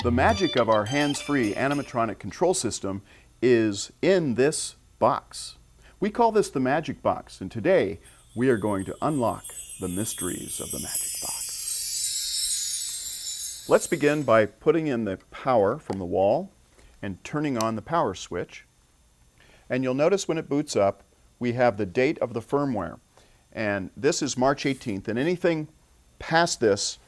The magic of our hands-free animatronic control system is in this box. We call this the magic box, and today we are going to unlock the mysteries of the magic box. Let's begin by putting in the power from the wall and turning on the power switch. And you'll notice when it boots up, we have the date of the firmware. And this is March 18th, and anything past this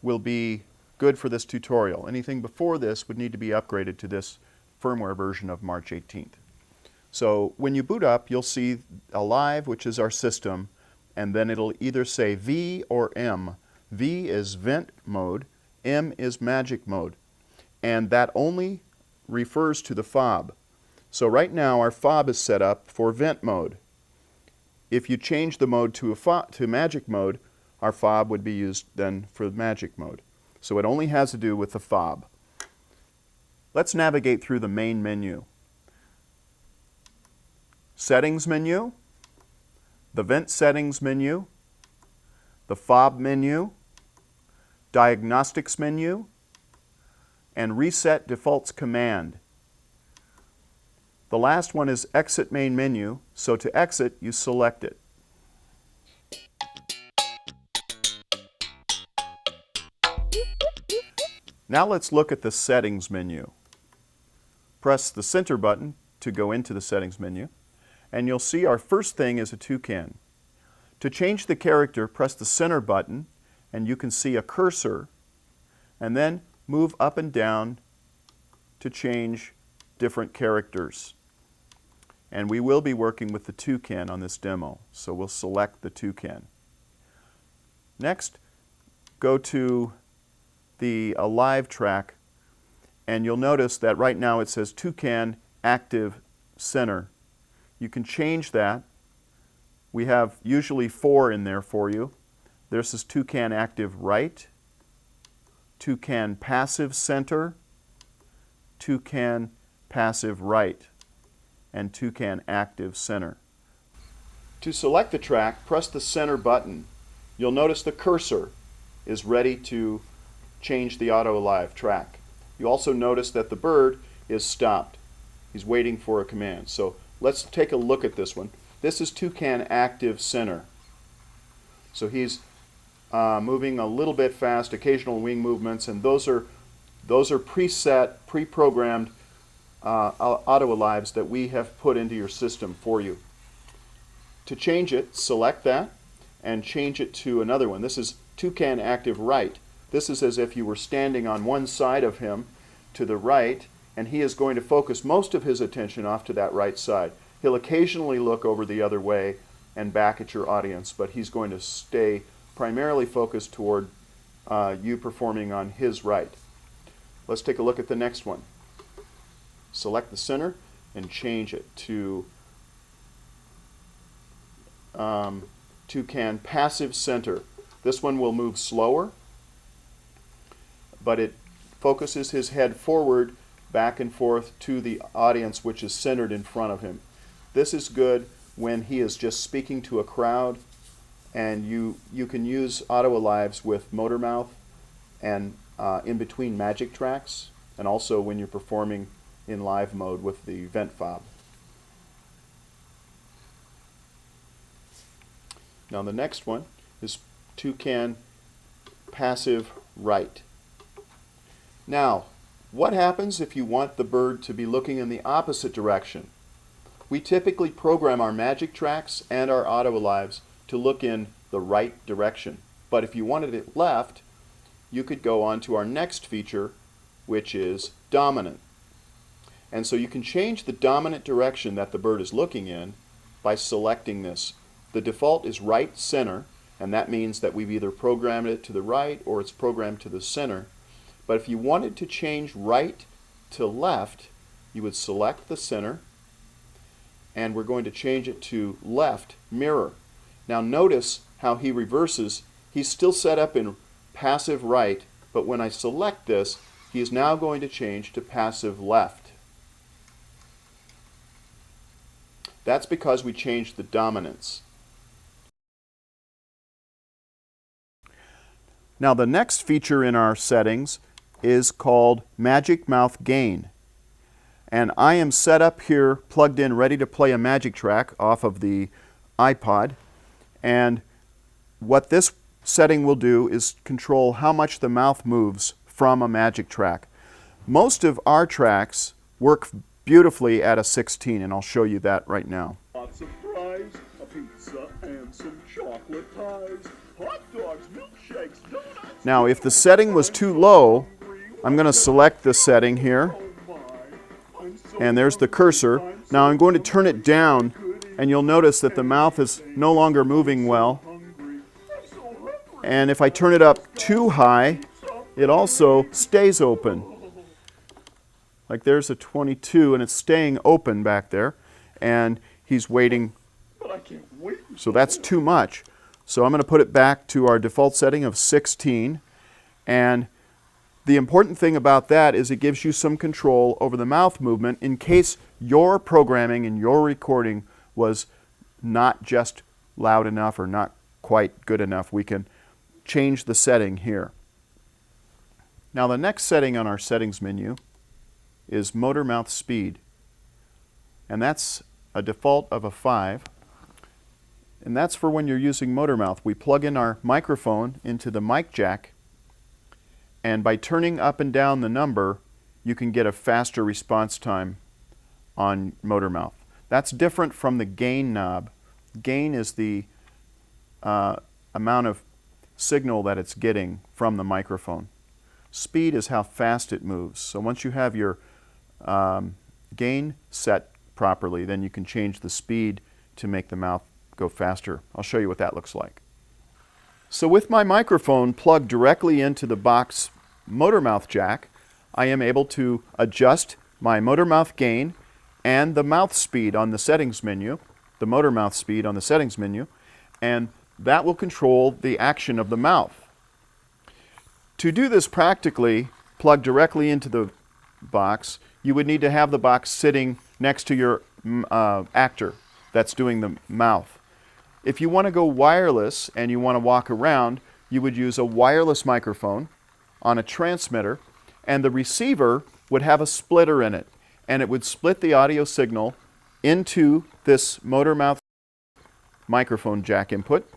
will be good for this tutorial. Anything before this would need to be upgraded to this firmware version of March 18th. So when you boot up, you'll see Alive, which is our system, and then it'll either say V or M. V is vent mode, M is magic mode, and that only refers to the fob. So right now our fob is set up for vent mode. If you change the mode to magic mode, our fob would be used then for magic mode. So it only has to do with the fob. Let's navigate through the main menu. Settings menu, the vent settings menu, the fob menu, diagnostics menu, and reset defaults command. The last one is exit main menu, so to exit you select it. Now let's look at the settings menu. Press the center button to go into the settings menu, and you'll see our first thing is a toucan. To change the character, press the center button, and you can see a cursor, and then move up and down to change different characters. And we will be working with the toucan on this demo, so we'll select the toucan. Next, go to the Alive track, and you'll notice that right now it says toucan active center. You can change that. We have usually 4 in there for you. This is toucan active right, toucan passive center, toucan passive right, and toucan active center. To select the track, press the center button. You'll notice the cursor is ready to change the auto alive track. You also notice that the bird is stopped. He's waiting for a command. So let's take a look at this one. This is toucan active center. So he's moving a little bit fast, occasional wing movements, and those are preset, pre-programmed auto alives that we have put into your system for you. To change it, select that and change it to another one. This is toucan active right. This is as if you were standing on one side of him to the right, and he is going to focus most of his attention off to that right side. He'll occasionally look over the other way and back at your audience, but he's going to stay primarily focused toward you performing on his right. Let's take a look at the next one. Select the center and change it to toucan passive center. This one will move slower, but it focuses his head forward, back and forth to the audience, which is centered in front of him. This is good when he is just speaking to a crowd, and you can use auto alives with motor mouth and in between magic tracks, and also when you're performing in live mode with the vent fob. Now the next one is toucan passive right. Now, what happens if you want the bird to be looking in the opposite direction? We typically program our magic tracks and our auto alives to look in the right direction. But if you wanted it left, you could go on to our next feature, which is dominant. And so you can change the dominant direction that the bird is looking in by selecting this. The default is right center, and that means that we've either programmed it to the right or it's programmed to the center. But if you wanted to change right to left, you would select the center, and we're going to change it to left mirror. Now notice how he reverses. He's still set up in passive right, but when I select this, he is now going to change to passive left. That's because we changed the dominance. Now the next feature in our settings is called Magic Mouth Gain. And I am set up here, plugged in, ready to play a magic track off of the iPod. And what this setting will do is control how much the mouth moves from a magic track. Most of our tracks work beautifully at a 16, and I'll show you that right now. Lots of fries, a pizza, and some chocolate pies, hot dogs, milkshakes, donuts. Now, if the setting was too low, I'm going to select the setting here, and there's the cursor. Now I'm going to turn it down, and you'll notice that the mouth is no longer moving well. And if I turn it up too high, it also stays open. Like there's a 22, and it's staying open back there, and he's waiting. So that's too much. So I'm going to put it back to our default setting of 16, and the important thing about that is it gives you some control over the mouth movement in case your programming and your recording was not just loud enough or not quite good enough. We can change the setting here. Now the next setting on our settings menu is motor mouth speed. And that's a default of a 5. And that's for when you're using motor mouth. We plug in our microphone into the mic jack, and by turning up and down the number, you can get a faster response time on motor mouth. That's different from the gain knob. Gain is the amount of signal that it's getting from the microphone. Speed is how fast it moves. So once you have your gain set properly, then you can change the speed to make the mouth go faster. I'll show you what that looks like. So with my microphone plugged directly into the box motor mouth jack, I am able to adjust my motor mouth gain and the mouth speed on the settings menu, the motor mouth speed on the settings menu, and that will control the action of the mouth. To do this practically, plugged directly into the box, you would need to have the box sitting next to your actor that's doing the mouth. If you want to go wireless and you want to walk around, you would use a wireless microphone on a transmitter, and the receiver would have a splitter in it, and it would split the audio signal into this motor mouth microphone jack input,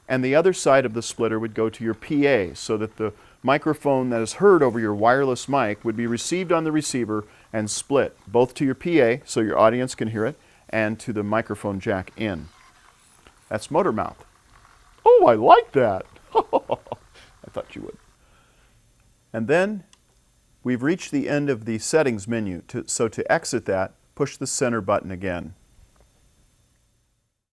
and the other side of the splitter would go to your PA, so that the microphone that is heard over your wireless mic would be received on the receiver and split, both to your PA, so your audience can hear it, and to the microphone jack in. That's motor mouth. Oh, I like that. I thought you would. And then we've reached the end of the settings menu. So to exit that, push the center button again.